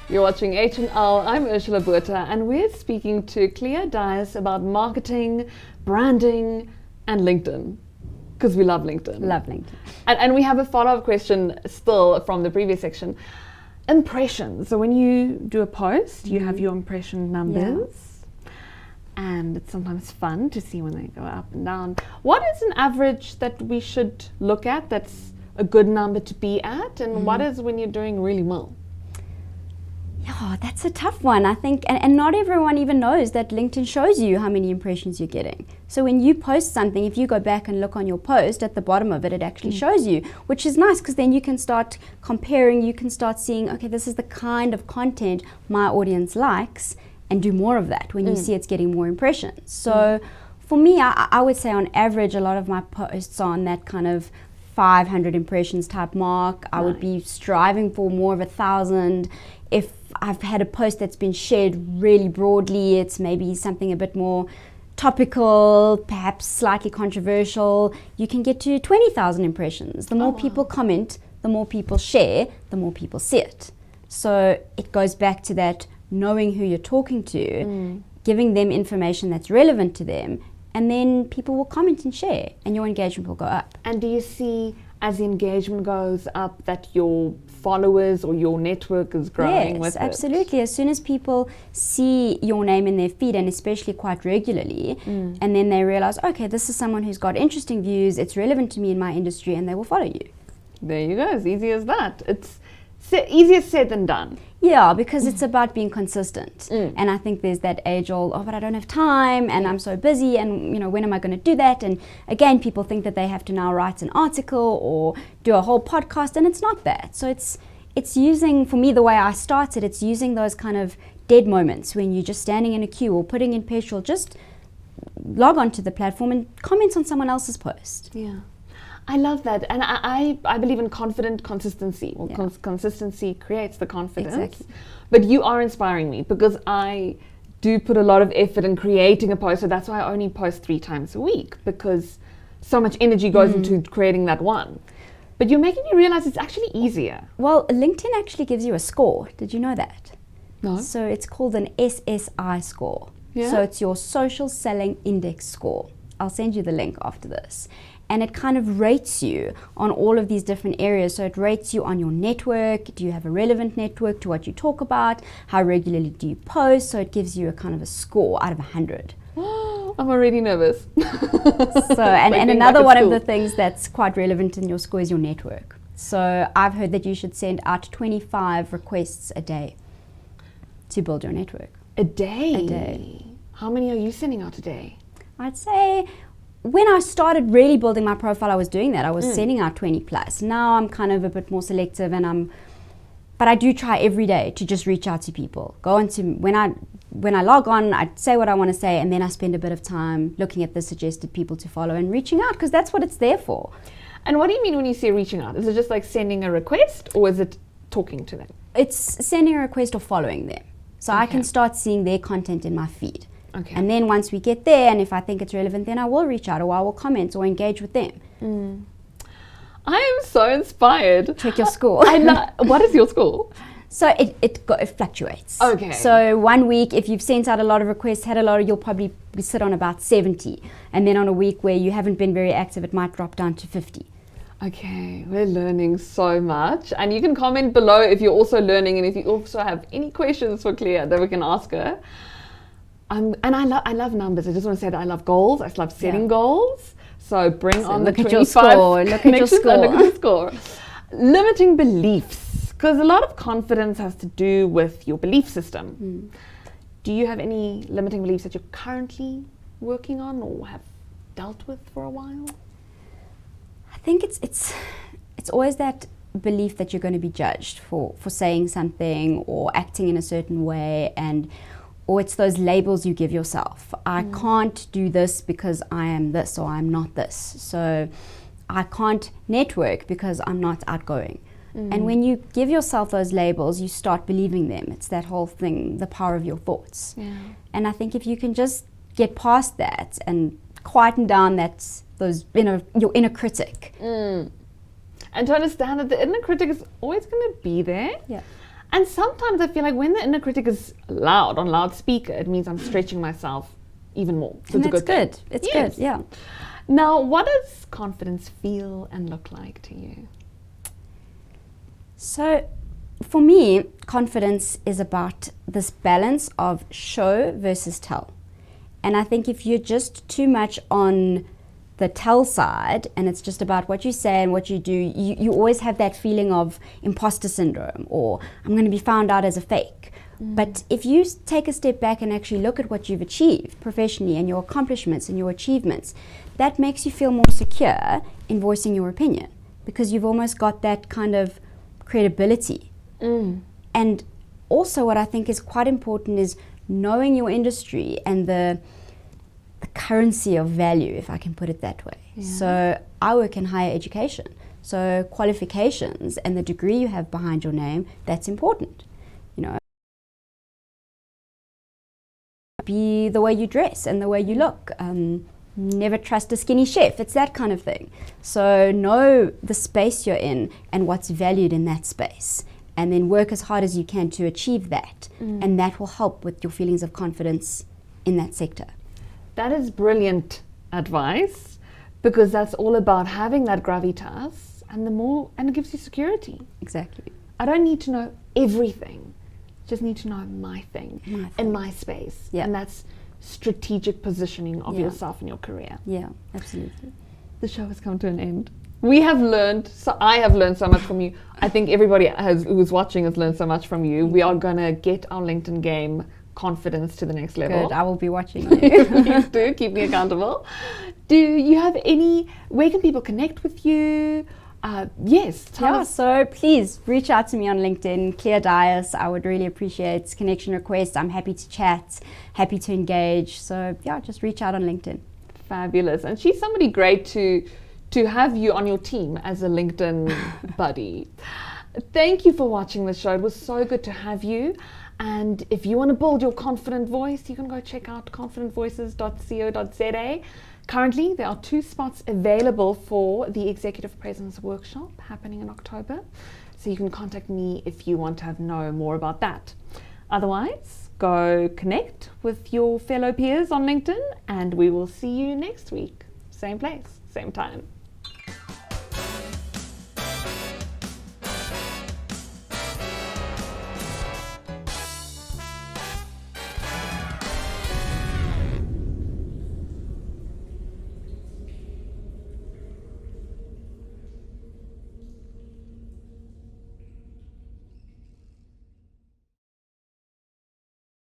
You're watching HNL. I'm Ursula and we're speaking to Clea Dias about marketing, branding, and LinkedIn. Because we love LinkedIn. Love LinkedIn. And we have a follow-up question still from the previous section. Impressions. So when you do a post, you have your impression numbers. Yeah. And it's sometimes fun to see when they go up and down. What is an average that we should look at that's a good number to be at? And what is when you're doing really well? Yeah, that's a tough one, I think. And not everyone even knows that LinkedIn shows you how many impressions you're getting. So when you post something, if you go back and look on your post, at the bottom of it, it actually shows you, which is nice because then you can start comparing, you can start seeing, okay, this is the kind of content my audience likes, and do more of that when you see it's getting more impressions. So for me, I would say on average, a lot of my posts are on that kind of 500 impressions type mark. I would be striving for more of 1,000. If I've had a post that's been shared really broadly, it's maybe something a bit more topical, perhaps slightly controversial, you can get to 20,000 impressions. The more people comment, the more people share, the more people see it. So it goes back to that knowing who you're talking to, giving them information that's relevant to them, and then people will comment and share, and your engagement will go up. And do you see, as the engagement goes up, that your followers or your network is growing with it? Yes, absolutely. As soon as people see your name in their feed, and especially quite regularly, and then they realize, okay, this is someone who's got interesting views, it's relevant to me in my industry, and they will follow you. There you go, as easy as that. It's easier said than done. Yeah, because it's about being consistent. And I think there's that age-old, oh, but I don't have time, and I'm so busy, and when am I going to do that? And again, people think that they have to now write an article or do a whole podcast, and it's not that. So it's using, for me, the way I started, it's using those kind of dead moments when you're just standing in a queue or putting in petrol, just log onto the platform and comment on someone else's post. Yeah. I love that, and I believe in confident consistency. Well, consistency creates the confidence. Exactly. But you are inspiring me because I do put a lot of effort in creating a post, so that's why I only post 3 times a week, because so much energy goes into creating that one. But you're making me realize it's actually easier. Well, LinkedIn actually gives you a score. Did you know that? No. So it's called an SSI Score. Yeah. So it's your Social Selling Index Score. I'll send you the link after this. And it kind of rates you on all of these different areas. So it rates you on your network. Do you have a relevant network to what you talk about? How regularly do you post? So it gives you a kind of a score out of 100. I'm already nervous. So, and another one of the things that's quite relevant in your score is your network. So I've heard that you should send out 25 requests a day to build your network. A day? A day. How many are you sending out a day? I'd say when I started really building my profile, I was doing that. I was sending out 20 plus. Now I'm kind of a bit more selective, but I do try every day to just reach out to people. When I log on, I say what I want to say, and then I spend a bit of time looking at the suggested people to follow and reaching out, because that's what it's there for. And what do you mean when you say reaching out? Is it just like sending a request, or is it talking to them? It's sending a request or following them. So I can start seeing their content in my feed. Okay. And then once we get there, and if I think it's relevant, then I will reach out, or I will comment or engage with them. I am so inspired. Check your score. What is your score? So it fluctuates. Okay. So 1 week, if you've sent out a lot of requests, you'll probably sit on about 70. And then on a week where you haven't been very active, it might drop down to 50. Okay, we're learning so much. And you can comment below if you're also learning, and if you also have any questions for Clea that we can ask her. And I love numbers. I just want to say that I love goals. I love setting goals. So bring on the 25 your score. Look at your score. Look at the score. Limiting beliefs, because a lot of confidence has to do with your belief system. Do you have any limiting beliefs that you're currently working on or have dealt with for a while? I think it's always that belief that you're going to be judged for saying something or acting in a certain way, or it's those labels you give yourself. I can't do this because I am this or I'm not this. So I can't network because I'm not outgoing. And when you give yourself those labels, you start believing them. It's that whole thing, the power of your thoughts. Yeah. And I think if you can just get past that and quieten down your inner critic. And to understand that the inner critic is always going to be there. Yeah. And sometimes I feel like when the inner critic is loud on loudspeaker, it means I'm stretching myself even more. So And it's that's a good good. thing. It's Yes. good, yeah. Now, what does confidence feel and look like to you? So for me, confidence is about this balance of show versus tell. And I think if you're just too much on the tell side and it's just about what you say and what you do, you always have that feeling of imposter syndrome or I'm going to be found out as a fake. But if you take a step back and actually look at what you've achieved professionally and your accomplishments and your achievements, that makes you feel more secure in voicing your opinion because you've almost got that kind of credibility. And also what I think is quite important is knowing your industry and the currency of value, if I can put it that way. Yeah. So I work in higher education. So qualifications and the degree you have behind your name, that's important. You know, be the way you dress and the way you look. Never trust a skinny chef. It's that kind of thing. So know the space you're in and what's valued in that space. And then work as hard as you can to achieve that. And that will help with your feelings of confidence in that sector. That is brilliant advice because that's all about having that gravitas and it gives you security. Exactly. I don't need to know everything. Just need to know my thing in my space. Yeah. And that's strategic positioning of Yeah. yourself in your career. Yeah, absolutely. The show has come to an end. We have learned, so I have learned so much from you. I think everybody who's watching has learned so much from you. We are going to get our LinkedIn game confidence to the next level. Good, I will be watching you. Please do, keep me accountable. Do you have where can people connect with you? Yes, tell us. So please reach out to me on LinkedIn, Clea Dias. I would really appreciate connection requests. I'm happy to chat, happy to engage. So yeah, just reach out on LinkedIn. Fabulous. And she's somebody great to have you on your team as a LinkedIn buddy. Thank you for watching the show. It was so good to have you. And if you want to build your confident voice, you can go check out confidentvoices.co.za. Currently, there are 2 spots available for the Executive Presence Workshop happening in October. So you can contact me if you want to know more about that. Otherwise, go connect with your fellow peers on LinkedIn and we will see you next week. Same place, same time.